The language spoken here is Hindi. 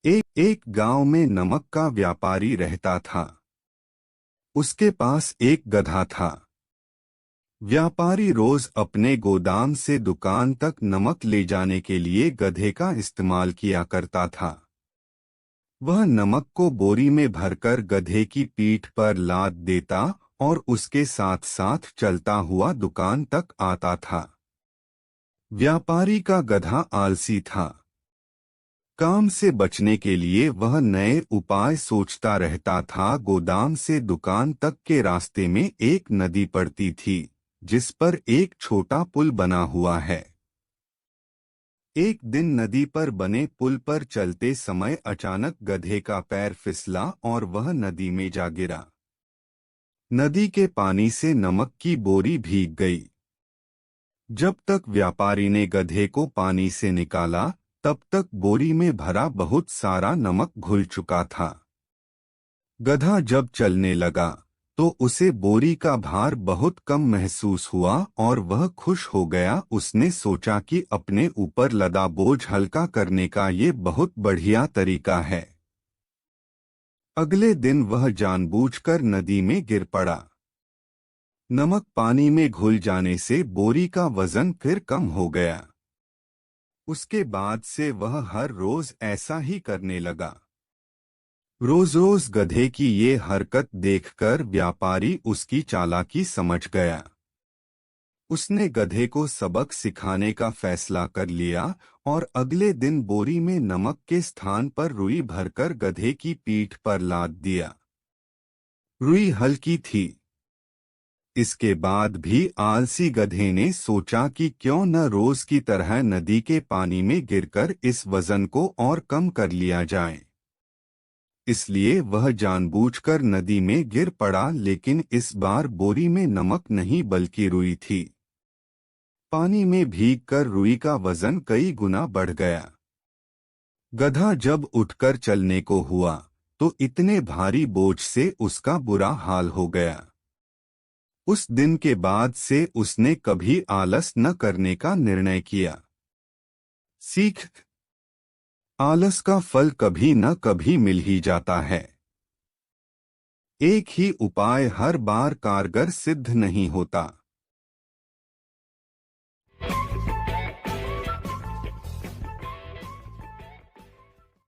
एक गांव में नमक का व्यापारी रहता था। उसके पास एक गधा था। व्यापारी रोज अपने गोदाम से दुकान तक नमक ले जाने के लिए गधे का इस्तेमाल किया करता था। वह नमक को बोरी में भरकर गधे की पीठ पर लाद देता और उसके साथ साथ चलता हुआ दुकान तक आता था। व्यापारी का गधा आलसी था। काम से बचने के लिए वह नए उपाय सोचता रहता था। गोदाम से दुकान तक के रास्ते में एक नदी पड़ती थी, जिस पर एक छोटा पुल बना हुआ है। एक दिन नदी पर बने पुल पर चलते समय अचानक गधे का पैर फिसला और वह नदी में जा गिरा। नदी के पानी से नमक की बोरी भीग गई। जब तक व्यापारी ने गधे को पानी से निकाला, तब तक बोरी में भरा बहुत सारा नमक घुल चुका था। गधा जब चलने लगा तो उसे बोरी का भार बहुत कम महसूस हुआ और वह खुश हो गया। उसने सोचा कि अपने ऊपर लदा बोझ हल्का करने का ये बहुत बढ़िया तरीका है। अगले दिन वह जानबूझकर नदी में गिर पड़ा। नमक पानी में घुल जाने से बोरी का वजन फिर कम हो गया। उसके बाद से वह हर रोज ऐसा ही करने लगा। रोज रोज गधे की ये हरकत देखकर व्यापारी उसकी चालाकी समझ गया। उसने गधे को सबक सिखाने का फैसला कर लिया और अगले दिन बोरी में नमक के स्थान पर रुई भरकर गधे की पीठ पर लाद दिया। रुई हल्की थी। इसके बाद भी आलसी गधे ने सोचा कि क्यों न रोज की तरह नदी के पानी में गिरकर इस वजन को और कम कर लिया जाए। इसलिए वह जानबूझकर नदी में गिर पड़ा, लेकिन इस बार बोरी में नमक नहीं बल्कि रुई थी। पानी में भीगकर रुई का वजन कई गुना बढ़ गया। गधा जब उठकर चलने को हुआ तो इतने भारी बोझ से उसका बुरा हाल हो गया। उस दिन के बाद से उसने कभी आलस न करने का निर्णय किया। सीख: आलस का फल कभी न कभी मिल ही जाता है। एक ही उपाय हर बार कारगर सिद्ध नहीं होता।